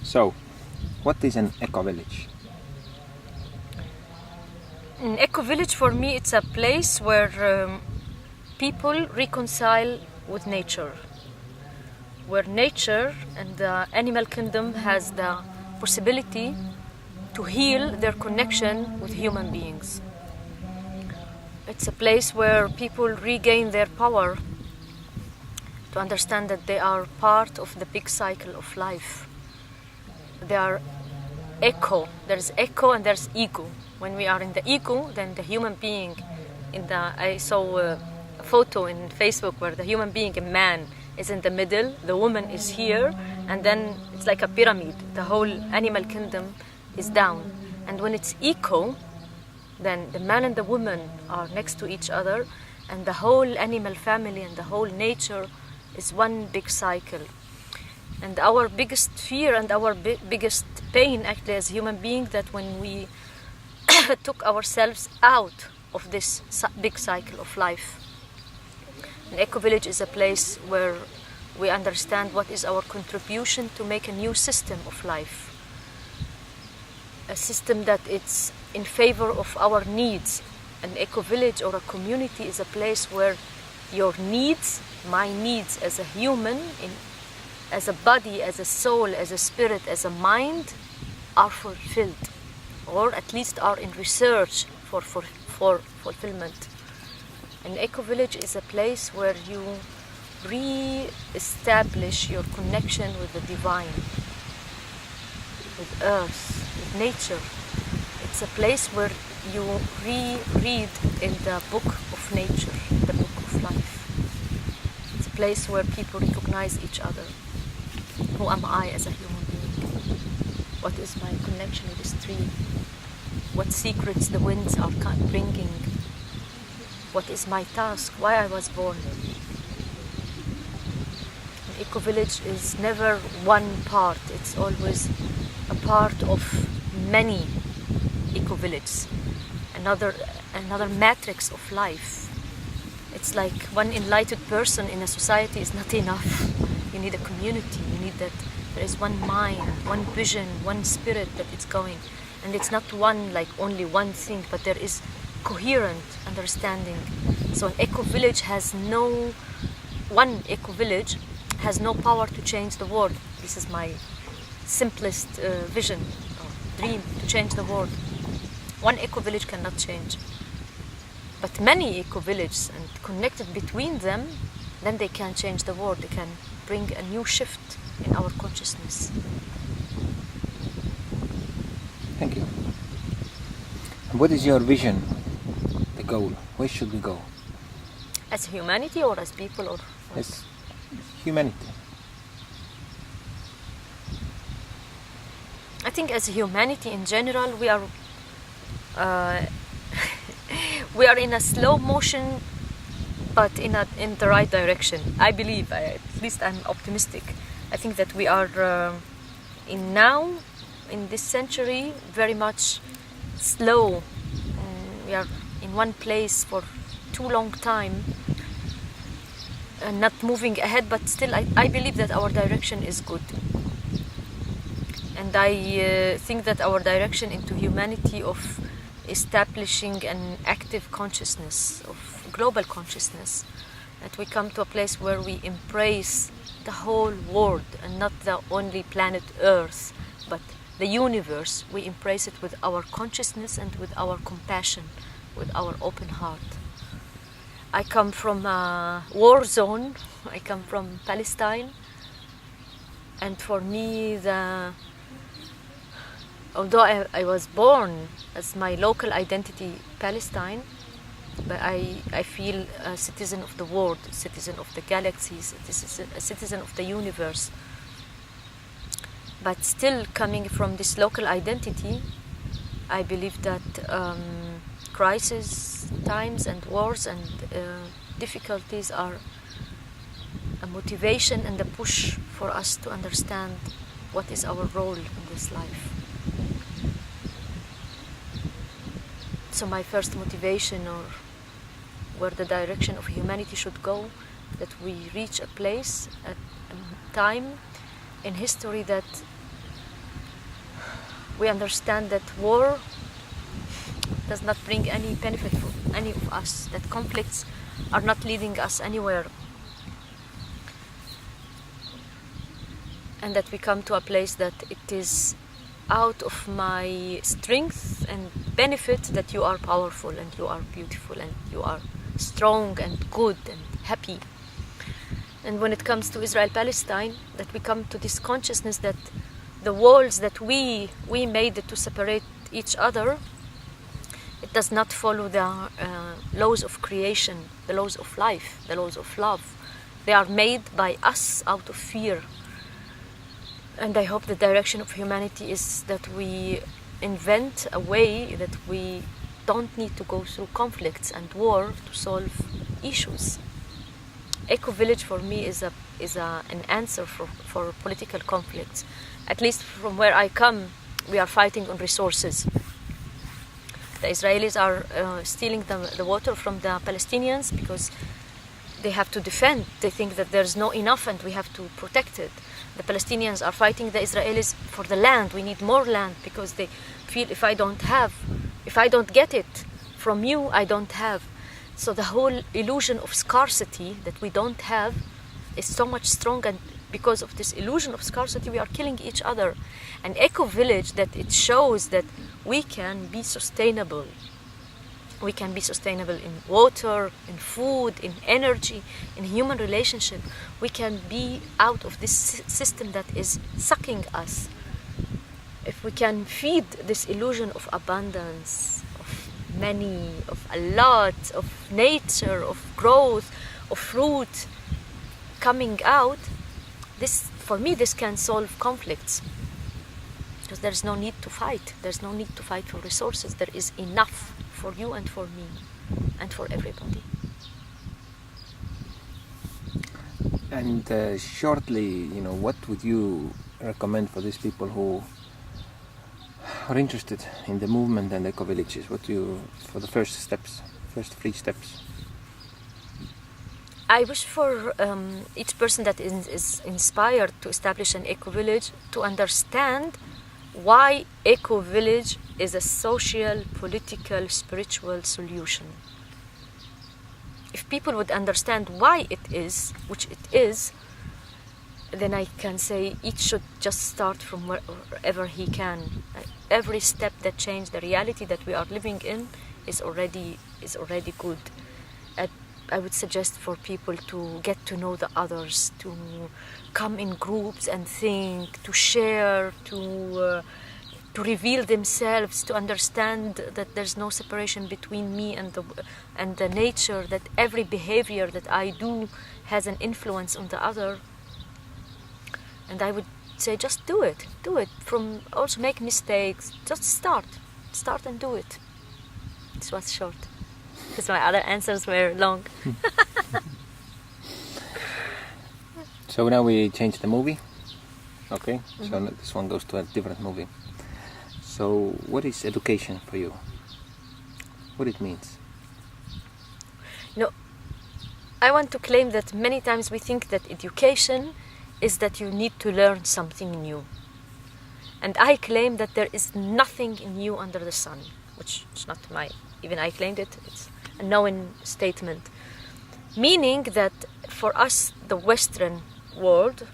So, what is an eco-village? An eco-village for me, it's a place where people reconcile with nature, where nature and the animal kingdom has the possibility to heal their connection with human beings. It's a place where people regain their power to understand that they are part of the big cycle of life. They are echo. There's echo and there's ego. When we are in the ego, then the human being I saw a photo in Facebook where the human being, a man, is in the middle, the woman is here, and then it's like a pyramid. The whole animal kingdom is down. And when it's eco, then the man and the woman are next to each other, and the whole animal family and the whole nature is one big cycle. And our biggest fear and our biggest pain actually as human beings, that when we took ourselves out of this big cycle of life. An eco-village is a place where we understand what is our contribution to make a new system of life. A system that it's in favor of our needs. An eco-village or a community is a place where your needs, my needs as a human, as a body, as a soul, as a spirit, as a mind, are fulfilled, or at least are in research for fulfillment. An eco-village is a place where you re-establish your connection with the divine, with earth, with nature. It's a place where you reread in the book of nature, the book of life. It's a place where people recognize each other. Who am I as a human being? What is my connection with this tree? What secrets the winds are bringing? What is my task? Why I was born? An eco-village is never one part. It's always a part of many eco-villages. Another matrix of life. It's like one enlightened person in a society is not enough. You need a community. You need that there is one mind, one vision, one spirit that it's going. And it's not one, like only one thing, but there is coherent understanding. So an eco-village one eco-village has no power to change the world. This is my simplest vision, or dream, to change the world. One eco-village cannot change. But many eco-villages, and connected between them, then they can change the world. They can bring a new shift in our consciousness. Thank you. And what is your vision, the goal? Where should we go? As humanity or as people? Or as humanity. I think as humanity in general, we are we are in a slow motion, but in the right direction. I believe, at least I'm optimistic. I think that we are in this century, very much slow. We are in one place for too long time, not moving ahead, but still I believe that our direction is good. And I think that our direction into humanity of establishing an active consciousness, of global consciousness, that we come to a place where we embrace the whole world and not the only planet Earth, but the universe. We embrace it with our consciousness and with our compassion, with our open heart. I come from a war zone. I come from Palestine, and for me, although I was born as my local identity Palestine, but I feel a citizen of the world, a citizen of the galaxies, a citizen of the universe. But still, coming from this local identity, I believe that crisis times and wars and difficulties are a motivation and a push for us to understand what is our role in this life. So my first motivation, or where the direction of humanity should go, that we reach a place, a time in history that we understand that war does not bring any benefit for any of us, that conflicts are not leading us anywhere, and that we come to a place that it is out of my strength and benefit that you are powerful and you are beautiful and you are strong and good and happy. And when it comes to Israel-Palestine, that we come to this consciousness that the walls that we made to separate each other, it does not follow the laws of creation, the laws of life, the laws of love. They are made by us out of fear. And I hope the direction of humanity is that we invent a way that we don't need to go through conflicts and war to solve issues. Eco-village for me is an answer for political conflicts. At least from where I come, we are fighting on resources. The Israelis are stealing the water from the Palestinians because they have to defend. They think that there's no enough and we have to protect it. The Palestinians are fighting the Israelis for the land. We need more land because they feel if I don't get it from you, I don't have. So the whole illusion of scarcity that we don't have is so much strong, and because of this illusion of scarcity, we are killing each other. An eco-village that it shows that we can be sustainable. We can be sustainable in water, in food, in energy, in human relationship. We can be out of this system that is sucking us. If we can feed this illusion of abundance, of many, of a lot, of nature, of growth, of fruit coming out, for me this can solve conflicts. Because there's no need to fight. There's no need to fight for resources. There is enough for you and for me and for everybody. And shortly, what would you recommend for these people who are interested in the movement and eco-villages? For the first 3 steps? I wish for each person that is inspired to establish an eco-village to understand why eco-village is a social, political, spiritual solution. If people would understand why it is, which it is, then I can say each should just start from wherever he can. Every step that changes the reality that we are living in is already good. I would suggest for people to get to know the others, to come in groups and think, to share, to reveal themselves, to understand that there's no separation between me and the nature, that every behavior that I do has an influence on the other. And I would say just do it. From also make mistakes. Just start and do it. This was short, because my other answers were long. So now we change the movie. Okay, so this one goes to a different movie. So what is education for you? What it means? I want to claim that many times we think that education is that you need to learn something new. And I claim that there is nothing new under the sun, which is not even I claimed it, it's a known statement. Meaning that for us, the Western world,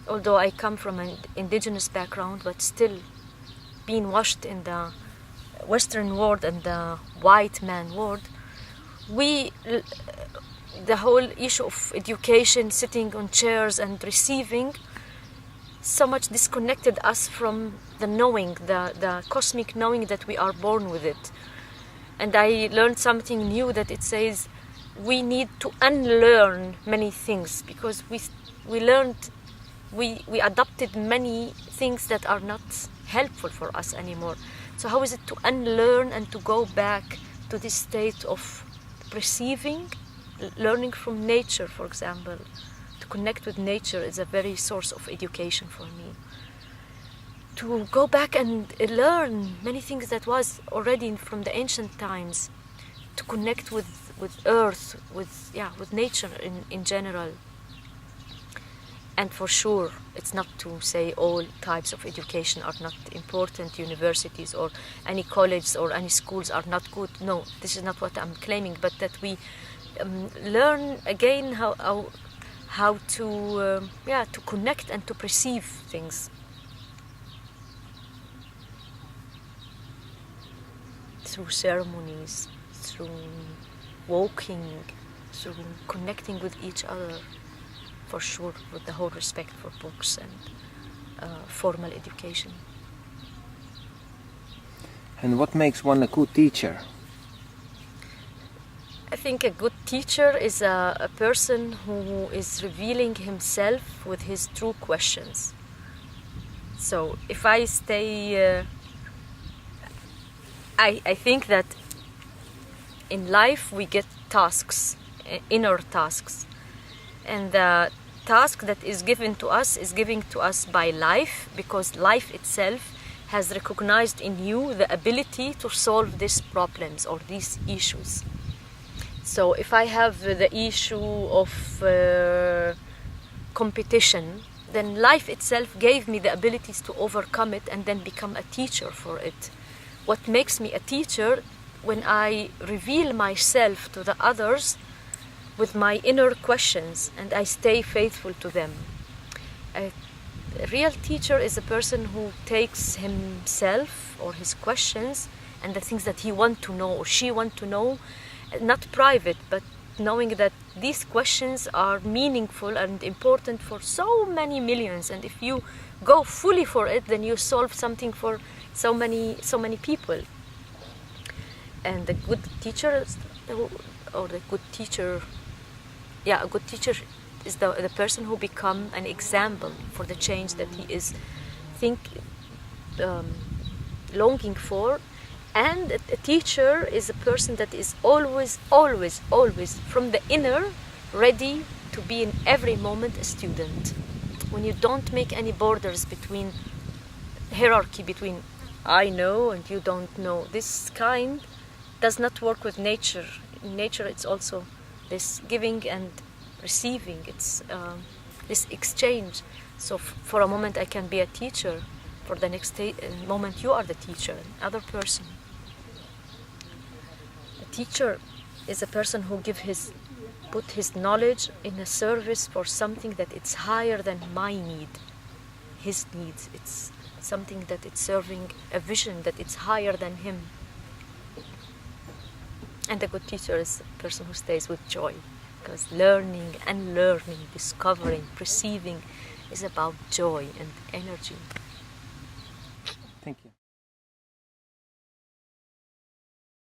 although I come from an indigenous background, but still being washed in the Western world and the white man world, the whole issue of education, sitting on chairs and receiving, so much disconnected us from the knowing, the cosmic knowing that we are born with it. And I learned something new, that it says we need to unlearn many things, because we adopted many things that are not helpful for us anymore. So how is it to unlearn and to go back to this state of perceiving, learning from nature, for example? To connect with nature is a very source of education for me. To go back and learn many things that was already from the ancient times. To connect with earth, with nature in general. And for sure, it's not to say all types of education are not important, universities or any colleges or any schools are not good. No, this is not what I'm claiming, but that we learn again how to connect and to perceive things. Through ceremonies, through walking, through connecting with each other. For sure, with the whole respect for books and formal education. And what makes one a good teacher? I think a good teacher is a person who is revealing himself with his true questions. So if I stay, I think that in life we get tasks, inner tasks. And the task that is given to us is given to us by life, because life itself has recognized in you the ability to solve these problems or these issues. So if I have the issue of competition, then life itself gave me the abilities to overcome it and then become a teacher for it. What makes me a teacher, when I reveal myself to the others with my inner questions and I stay faithful to them. A real teacher is a person who takes himself or his questions and the things that he wants to know or she wants to know, not private, but knowing that these questions are meaningful and important for so many millions, and if you go fully for it, then you solve something for so many people. And the good teacher, or the good teacher, a good teacher is the person who becomes an example for the change that he is longing for. And a teacher is a person that is always from the inner ready to be in every moment a student. When you don't make any borders between hierarchy between I know and you don't know, this kind does not work with nature. In nature it's also this giving and receiving, it's this exchange. So for a moment I can be a teacher, for the next moment you are the teacher, another person. A teacher is a person who put his knowledge in a service for something that it's higher than my need, his needs. It's something that it's serving a vision that it's higher than him. And a good teacher is a person who stays with joy, because learning, unlearning, discovering, perceiving is about joy and energy. Thank you.